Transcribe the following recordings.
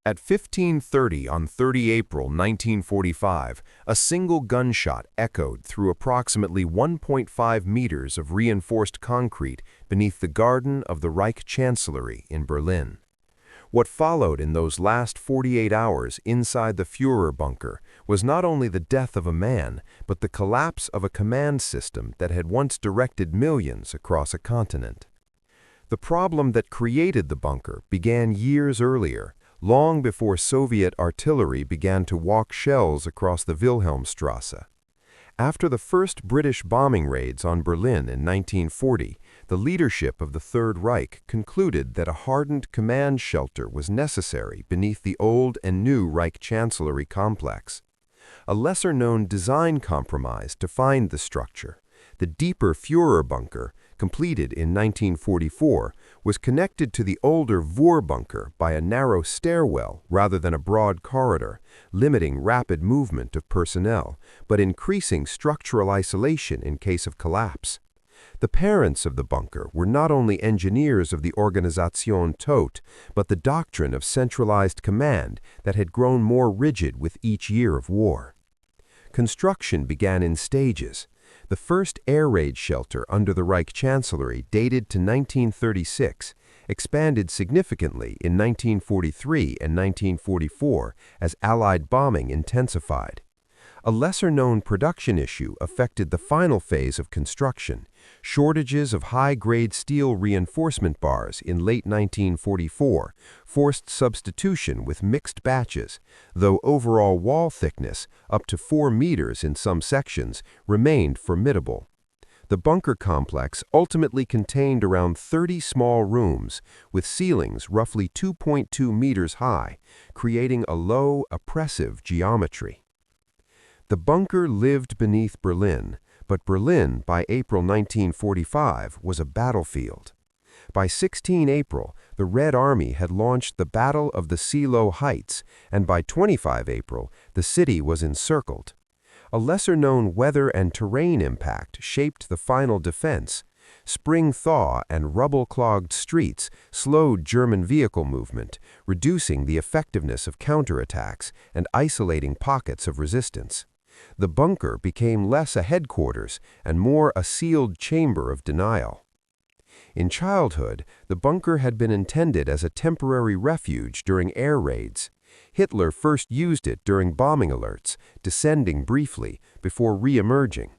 At 15:30 on 30 April 1945, a single gunshot echoed through approximately 1.5 meters of reinforced concrete beneath the garden of the Reich Chancellery in Berlin. What followed in those last 48 hours inside the Führer bunker was not only the death of a man, but the collapse of a command system that had once directed millions across a continent. The problem that created the bunker began years earlier, long before Soviet artillery began to walk shells across the Wilhelmstrasse. After the first British bombing raids on Berlin in 1940, the leadership of the Third Reich concluded that a hardened command shelter was necessary beneath the old and new Reich Chancellery complex. A lesser-known design compromise defined the structure. The deeper Führer bunker, completed in 1944, was connected to the older Ruhr bunker by a narrow stairwell rather than a broad corridor, limiting rapid movement of personnel, but increasing structural isolation in case of collapse. The parents of the bunker were not only engineers of the Organisation Todt, but the doctrine of centralized command that had grown more rigid with each year of war. Construction began in stages. The first air raid shelter under the Reich Chancellery, dated to 1936, expanded significantly in 1943 and 1944 as Allied bombing intensified. A lesser-known production issue affected the final phase of construction. Shortages of high-grade steel reinforcement bars in late 1944 forced substitution with mixed batches, though overall wall thickness, up to 4 meters in some sections, remained formidable. The bunker complex ultimately contained around 30 small rooms, with ceilings roughly 2.2 meters high, creating a low, oppressive geometry. The bunker lived beneath Berlin, but Berlin, by April 1945, was a battlefield. By 16 April, the Red Army had launched the Battle of the Seelow Heights, and by 25 April, the city was encircled. A lesser-known weather and terrain impact shaped the final defense. Spring thaw and rubble-clogged streets slowed German vehicle movement, reducing the effectiveness of counterattacks and isolating pockets of resistance. The bunker became less a headquarters and more a sealed chamber of denial. In childhood, the bunker had been intended as a temporary refuge during air raids. Hitler first used it during bombing alerts, descending briefly before re-emerging.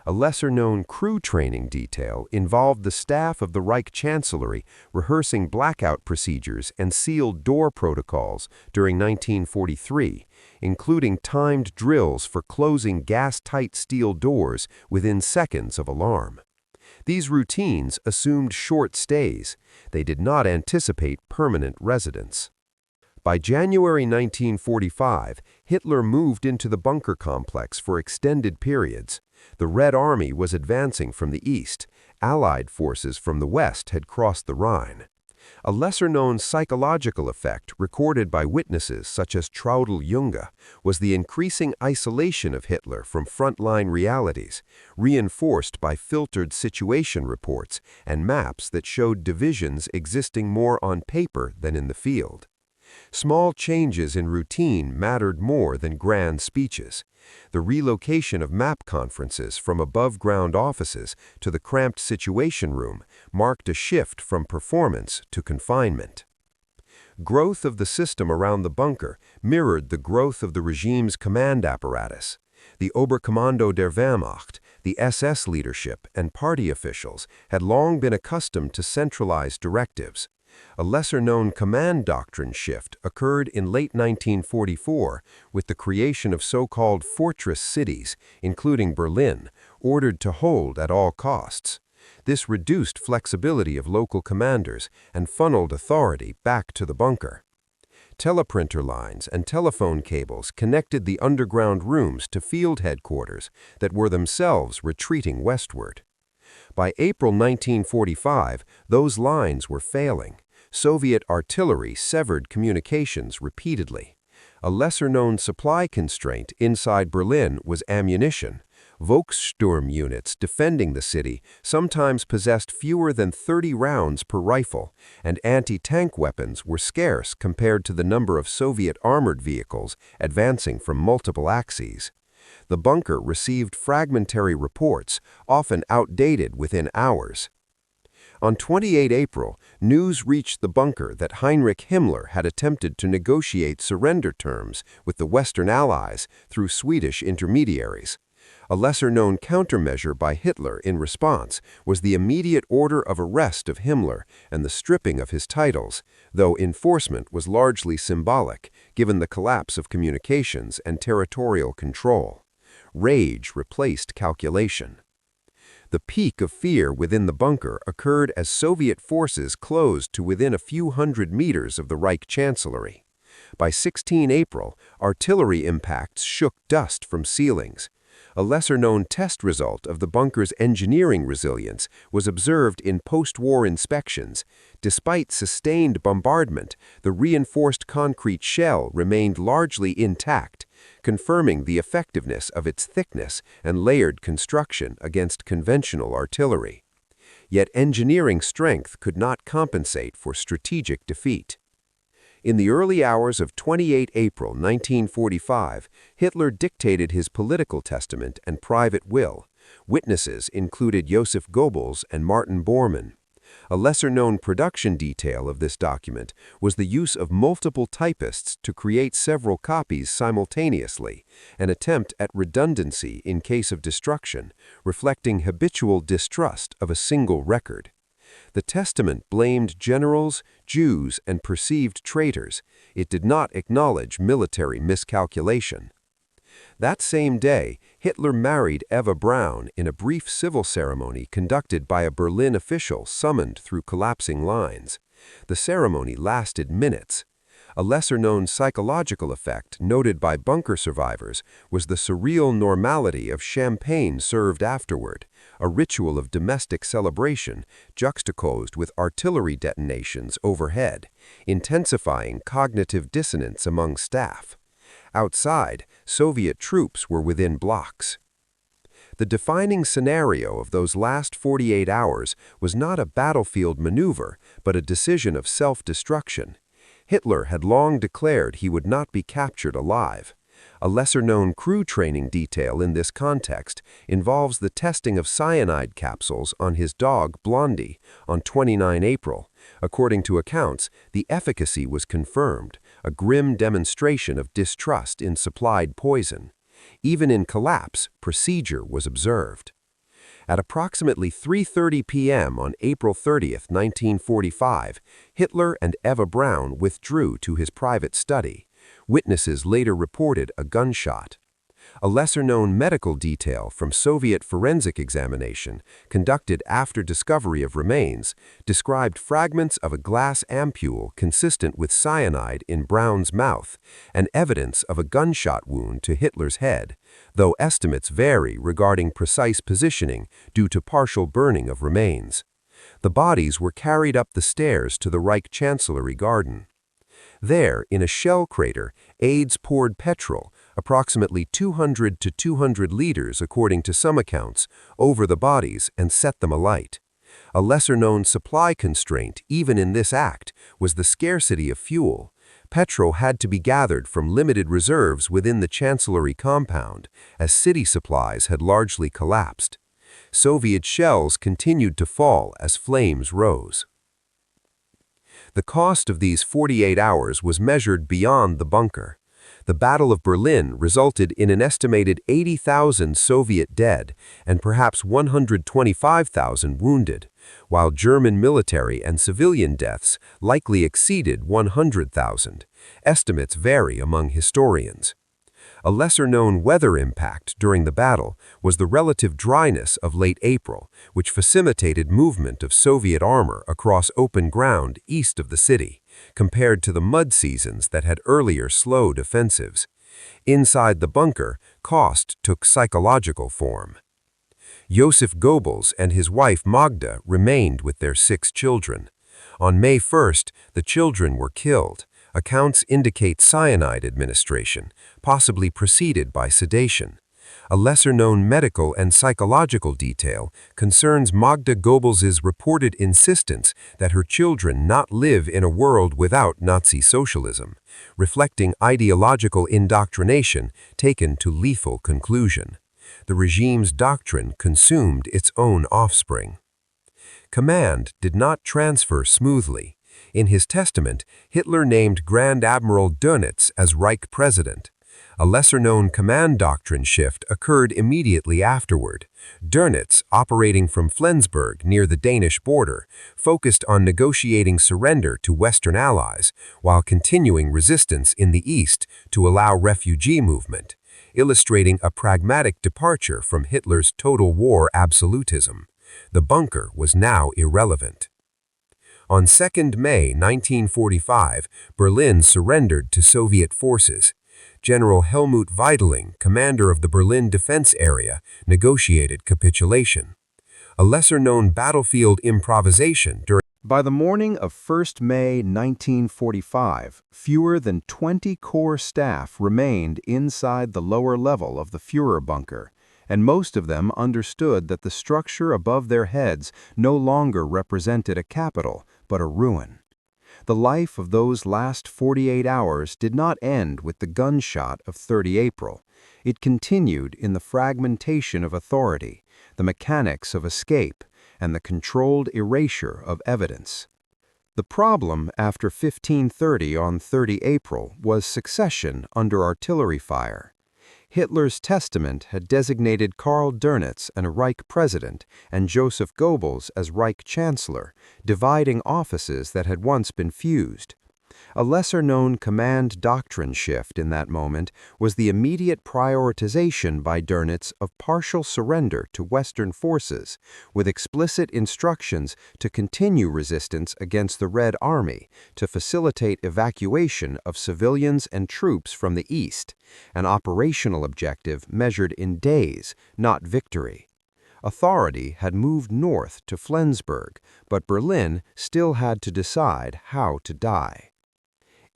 A lesser-known crew training detail involved the staff of the Reich Chancellery rehearsing blackout procedures and sealed door protocols during 1943, including timed drills for closing gas-tight steel doors within seconds of alarm. These routines assumed short stays. They did not anticipate permanent residence. By January 1945, Hitler moved into the bunker complex for extended periods. The Red Army was advancing from the east. Allied forces from the west had crossed the Rhine. A lesser-known psychological effect recorded by witnesses such as Traudl Junge was the increasing isolation of Hitler from frontline realities, reinforced by filtered situation reports and maps that showed divisions existing more on paper than in the field. Small changes in routine mattered more than grand speeches. The relocation of map conferences from above-ground offices to the cramped situation room marked a shift from performance to confinement. Growth of the system around the bunker mirrored the growth of the regime's command apparatus. The Oberkommando der Wehrmacht, the SS leadership, and party officials had long been accustomed to centralized directives. A lesser-known command doctrine shift occurred in late 1944 with the creation of so-called fortress cities, including Berlin, ordered to hold at all costs. This reduced flexibility of local commanders and funneled authority back to the bunker. Teleprinter lines and telephone cables connected the underground rooms to field headquarters that were themselves retreating westward. By April 1945, those lines were failing. Soviet artillery severed communications repeatedly. A lesser-known supply constraint inside Berlin was ammunition. Volkssturm units defending the city sometimes possessed fewer than 30 rounds per rifle, and anti-tank weapons were scarce compared to the number of Soviet armored vehicles advancing from multiple axes. The bunker received fragmentary reports, often outdated within hours. On 28 April, news reached the bunker that Heinrich Himmler had attempted to negotiate surrender terms with the Western Allies through Swedish intermediaries. A lesser-known countermeasure by Hitler in response was the immediate order of arrest of Himmler and the stripping of his titles, though enforcement was largely symbolic, given the collapse of communications and territorial control. Rage replaced calculation. The peak of fear within the bunker occurred as Soviet forces closed to within a few hundred meters of the Reich Chancellery. By 16 April, artillery impacts shook dust from ceilings. A lesser-known test result of the bunker's engineering resilience was observed in post-war inspections. Despite sustained bombardment, the reinforced concrete shell remained largely intact, confirming the effectiveness of its thickness and layered construction against conventional artillery. Yet engineering strength could not compensate for strategic defeat. In the early hours of 28 April 1945, Hitler dictated his political testament and private will. Witnesses included Joseph Goebbels and Martin Bormann. A lesser-known production detail of this document was the use of multiple typists to create several copies simultaneously, an attempt at redundancy in case of destruction, reflecting habitual distrust of a single record. The testament blamed generals, Jews, and perceived traitors. It did not acknowledge military miscalculation. That same day, Hitler married Eva Braun in a brief civil ceremony conducted by a Berlin official summoned through collapsing lines. The ceremony lasted minutes. A lesser-known psychological effect noted by bunker survivors was the surreal normality of champagne served afterward, a ritual of domestic celebration juxtaposed with artillery detonations overhead, intensifying cognitive dissonance among staff. Outside, Soviet troops were within blocks. The defining scenario of those last 48 hours was not a battlefield maneuver, but a decision of self-destruction. Hitler had long declared he would not be captured alive. A lesser-known crew training detail in this context involves the testing of cyanide capsules on his dog Blondie on 29 April. According to accounts, the efficacy was confirmed, a grim demonstration of distrust in supplied poison. Even in collapse, procedure was observed. At approximately 3:30 p.m. on April 30, 1945, Hitler and Eva Braun withdrew to his private study. Witnesses later reported a gunshot. A lesser-known medical detail from Soviet forensic examination, conducted after discovery of remains, described fragments of a glass ampule consistent with cyanide in Braun's mouth, and evidence of a gunshot wound to Hitler's head, though estimates vary regarding precise positioning due to partial burning of remains. The bodies were carried up the stairs to the Reich Chancellery garden. There, in a shell crater, aides poured petrol, approximately 200 to 200 liters according to some accounts, over the bodies and set them alight. A lesser-known supply constraint, even in this act, was the scarcity of fuel. Petrol had to be gathered from limited reserves within the Chancellery compound, as city supplies had largely collapsed. Soviet shells continued to fall as flames rose. The cost of these 48 hours was measured beyond the bunker. The Battle of Berlin resulted in an estimated 80,000 Soviet dead and perhaps 125,000 wounded, while German military and civilian deaths likely exceeded 100,000. Estimates vary among historians. A lesser-known weather impact during the battle was the relative dryness of late April, which facilitated movement of Soviet armor across open ground east of the city, compared to the mud seasons that had earlier slowed offensives. Inside the bunker, cost took psychological form. Joseph Goebbels and his wife Magda remained with their 6 children. On May 1st, the children were killed. Accounts indicate cyanide administration, possibly preceded by sedation. A lesser-known medical and psychological detail concerns Magda Goebbels's reported insistence that her children not live in a world without Nazi socialism, reflecting ideological indoctrination taken to lethal conclusion. The regime's doctrine consumed its own offspring. Command did not transfer smoothly. In his testament, Hitler named Grand Admiral Dönitz as Reich president. A lesser-known command doctrine shift occurred immediately afterward. Dönitz, operating from Flensburg near the Danish border, focused on negotiating surrender to Western allies while continuing resistance in the east to allow refugee movement, illustrating a pragmatic departure from Hitler's total war absolutism. The bunker was now irrelevant. On 2 May 1945, Berlin surrendered to Soviet forces. General Helmut Weidling, commander of the Berlin defense area, negotiated capitulation. A lesser-known battlefield improvisation during By the morning of 1 May 1945, fewer than 20 Corps staff remained inside the lower level of the Führer bunker, and most of them understood that the structure above their heads no longer represented a capital, but a ruin. The life of those last 48 hours did not end with the gunshot of 30 April. It continued in the fragmentation of authority, the mechanics of escape, and the controlled erasure of evidence. The problem after 1530 on 30 April was succession under artillery fire. Hitler's testament had designated Karl Dönitz as Reich president and Joseph Goebbels as Reich chancellor, dividing offices that had once been fused. A lesser-known command doctrine shift in that moment was the immediate prioritization by Dönitz of partial surrender to Western forces, with explicit instructions to continue resistance against the Red Army to facilitate evacuation of civilians and troops from the east, an operational objective measured in days, not victory. Authority had moved north to Flensburg, but Berlin still had to decide how to die.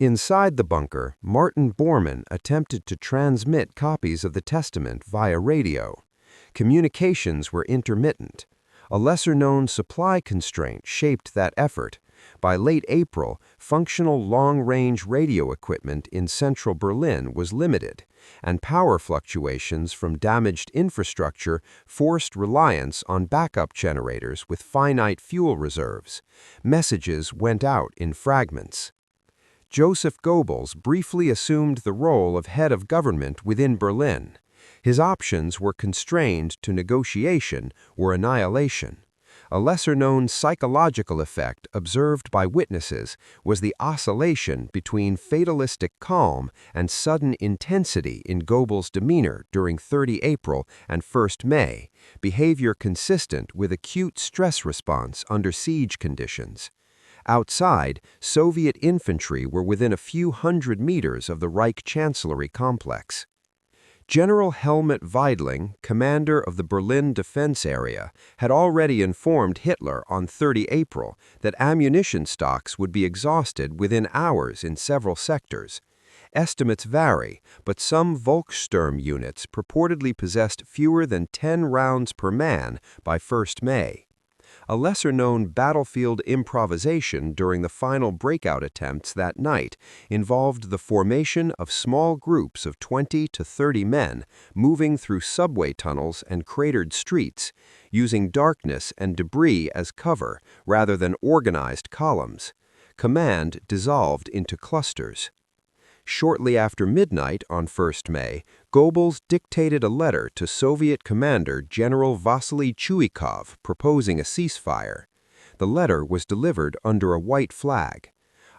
Inside the bunker, Martin Bormann attempted to transmit copies of the testament via radio. Communications were intermittent. A lesser-known supply constraint shaped that effort. By late April, functional long-range radio equipment in central Berlin was limited, and power fluctuations from damaged infrastructure forced reliance on backup generators with finite fuel reserves. Messages went out in fragments. Joseph Goebbels briefly assumed the role of head of government within Berlin. His options were constrained to negotiation or annihilation. A lesser-known psychological effect observed by witnesses was the oscillation between fatalistic calm and sudden intensity in Goebbels' demeanor during 30 April and 1 May, behavior consistent with acute stress response under siege conditions. Outside, Soviet infantry were within a few hundred meters of the Reich Chancellery complex. General Helmut Weidling, commander of the Berlin defense area, had already informed Hitler on 30 April that ammunition stocks would be exhausted within hours in several sectors. Estimates vary, but some Volkssturm units purportedly possessed fewer than 10 rounds per man by 1 May. A lesser-known battlefield improvisation during the final breakout attempts that night involved the formation of small groups of 20 to 30 men moving through subway tunnels and cratered streets, using darkness and debris as cover rather than organized columns. Command dissolved into clusters. Shortly after midnight on 1 May, Goebbels dictated a letter to Soviet commander General Vasily Chuikov proposing a ceasefire. The letter was delivered under a white flag.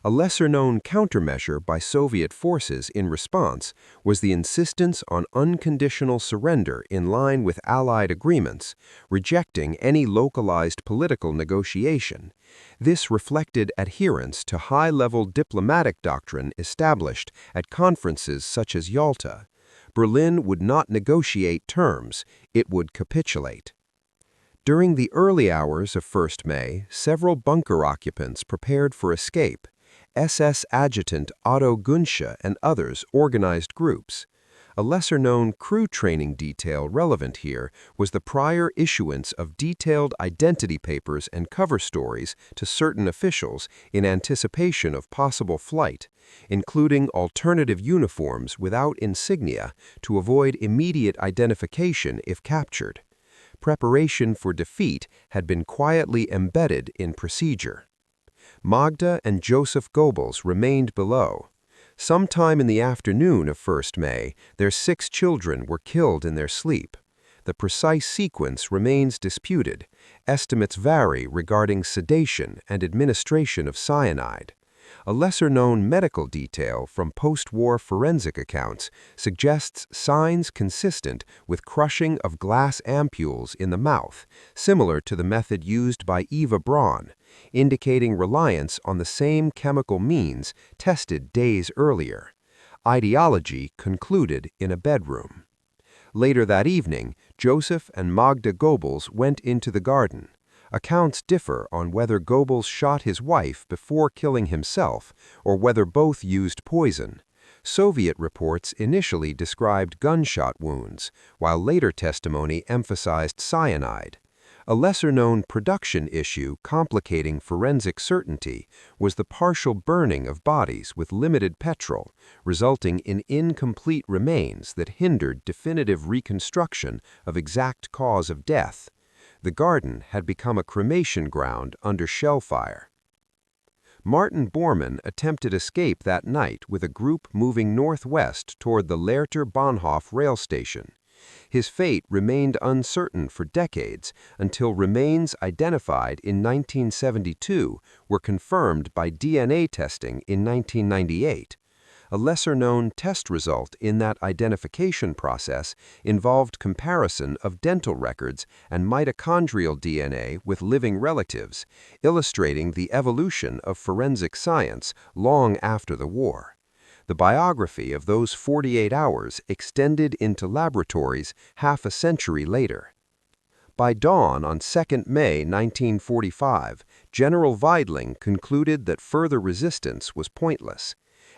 A lesser-known countermeasure by Soviet forces in response was the insistence on unconditional surrender in line with Allied agreements, rejecting any localized political negotiation. This reflected adherence to high-level diplomatic doctrine established at conferences such as Yalta. Berlin would not negotiate terms, it would capitulate. During the early hours of 1 May, several bunker occupants prepared for escape. SS adjutant Otto Günsche and others organized groups. A lesser-known crew training detail relevant here was the prior issuance of detailed identity papers and cover stories to certain officials in anticipation of possible flight, including alternative uniforms without insignia to avoid immediate identification if captured. Preparation for defeat had been quietly embedded in procedure. Magda and Joseph Goebbels remained below. Sometime in the afternoon of 1st May, their 6 children were killed in their sleep. The precise sequence remains disputed. Estimates vary regarding sedation and administration of cyanide. A lesser-known medical detail from post-war forensic accounts suggests signs consistent with crushing of glass ampules in the mouth, similar to the method used by Eva Braun, indicating reliance on the same chemical means tested days earlier. Ideology concluded in a bedroom. Later that evening, Joseph and Magda Goebbels went into the garden. Accounts differ on whether Goebbels shot his wife before killing himself or whether both used poison. Soviet reports initially described gunshot wounds, while later testimony emphasized cyanide. A lesser-known production issue complicating forensic certainty was the partial burning of bodies with limited petrol, resulting in incomplete remains that hindered definitive reconstruction of exact cause of death. The garden had become a cremation ground under shell fire. Martin Bormann attempted escape that night with a group moving northwest toward the Lehrter Bahnhof rail station. His fate remained uncertain for decades until remains identified in 1972 were confirmed by DNA testing in 1998. A lesser-known test result in that identification process involved comparison of dental records and mitochondrial DNA with living relatives, illustrating the evolution of forensic science long after the war. The biography of those 48 hours extended into laboratories half a century later. By dawn on 2 May 1945, General Weidling concluded that further resistance was pointless.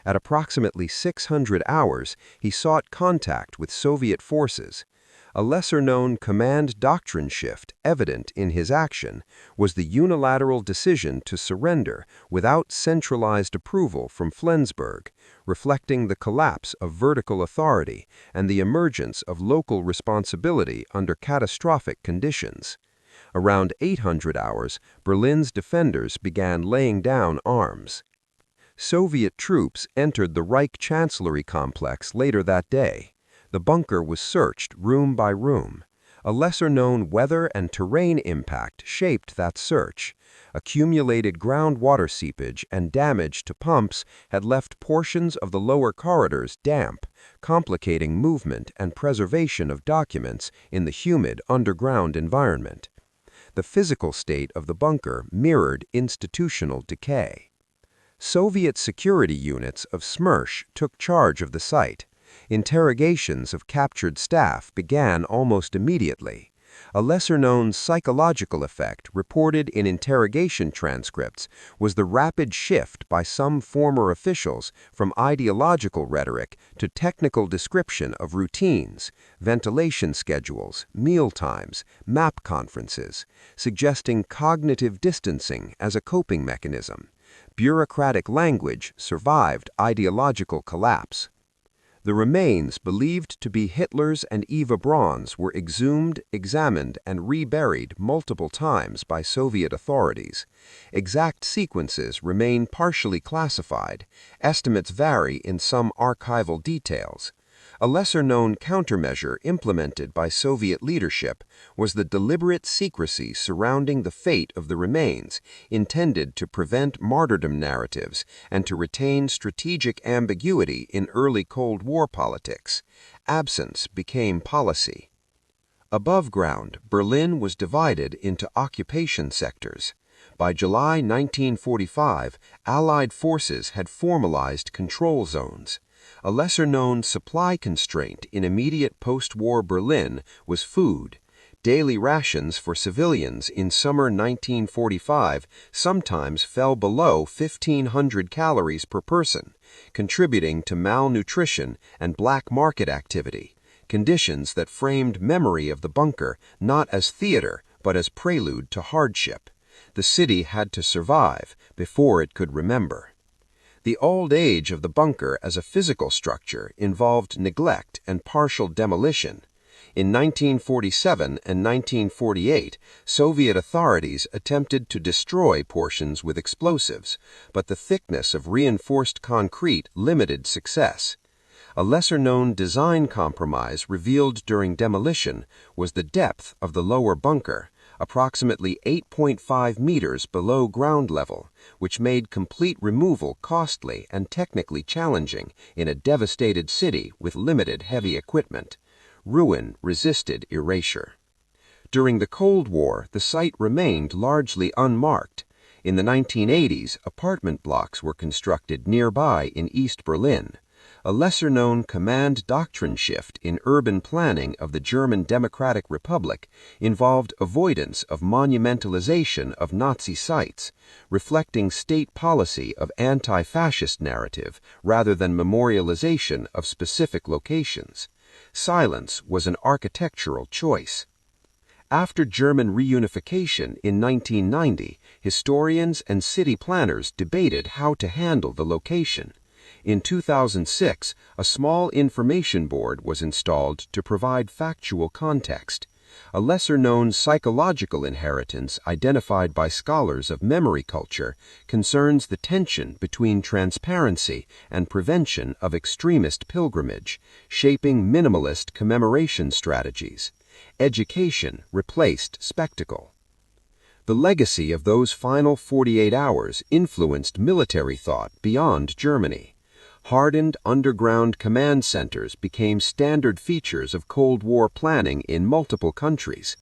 At approximately 600 hours, he sought contact with Soviet forces. A lesser-known command doctrine shift evident in his action was the unilateral decision to surrender without centralized approval from Flensburg, reflecting the collapse of vertical authority and the emergence of local responsibility under catastrophic conditions. Around 800 hours, Berlin's defenders began laying down arms. Soviet troops entered the Reich Chancellery complex later that day. The bunker was searched room by room. A lesser-known weather and terrain impact shaped that search. Accumulated groundwater seepage and damage to pumps had left portions of the lower corridors damp, complicating movement and preservation of documents in the humid underground environment. The physical state of the bunker mirrored institutional decay. Soviet security units of SMERSH took charge of the site. Interrogations of captured staff began almost immediately. A lesser-known psychological effect reported in interrogation transcripts was the rapid shift by some former officials from ideological rhetoric to technical description of routines, ventilation schedules, meal times, map conferences, suggesting cognitive distancing as a coping mechanism. Bureaucratic language survived ideological collapse. The remains believed to be Hitler's and Eva Braun's were exhumed, examined, and reburied multiple times by Soviet authorities. Exact sequences remain partially classified. Estimates vary in some archival details. A lesser-known countermeasure implemented by Soviet leadership was the deliberate secrecy surrounding the fate of the remains, intended to prevent martyrdom narratives and to retain strategic ambiguity in early Cold War politics. Absence became policy. Above ground, Berlin was divided into occupation sectors. By July 1945, Allied forces had formalized control zones. A lesser-known supply constraint in immediate post-war Berlin was food. Daily rations for civilians in summer 1945 sometimes fell below 1,500 calories per person, contributing to malnutrition and black market activity, conditions that framed memory of the bunker not as theater but as prelude to hardship. The city had to survive before it could remember. The old age of the bunker as a physical structure involved neglect and partial demolition. In 1947 and 1948, Soviet authorities attempted to destroy portions with explosives, but the thickness of reinforced concrete limited success. A lesser-known design compromise revealed during demolition was the depth of the lower bunker, approximately 8.5 meters below ground level, which made complete removal costly and technically challenging in a devastated city with limited heavy equipment. Ruin resisted erasure. During the Cold War, the site remained largely unmarked. In the 1980s, apartment blocks were constructed nearby in East Berlin. A lesser-known command doctrine shift in urban planning of the German Democratic Republic involved avoidance of monumentalization of Nazi sites, reflecting state policy of anti-fascist narrative rather than memorialization of specific locations. Silence was an architectural choice. After German reunification in 1990, historians and city planners debated how to handle the location. In 2006, a small information board was installed to provide factual context. A lesser-known psychological inheritance identified by scholars of memory culture concerns the tension between transparency and prevention of extremist pilgrimage, shaping minimalist commemoration strategies. Education replaced spectacle. The legacy of those final 48 hours influenced military thought beyond Germany. Hardened underground command centers became standard features of Cold War planning in multiple countries.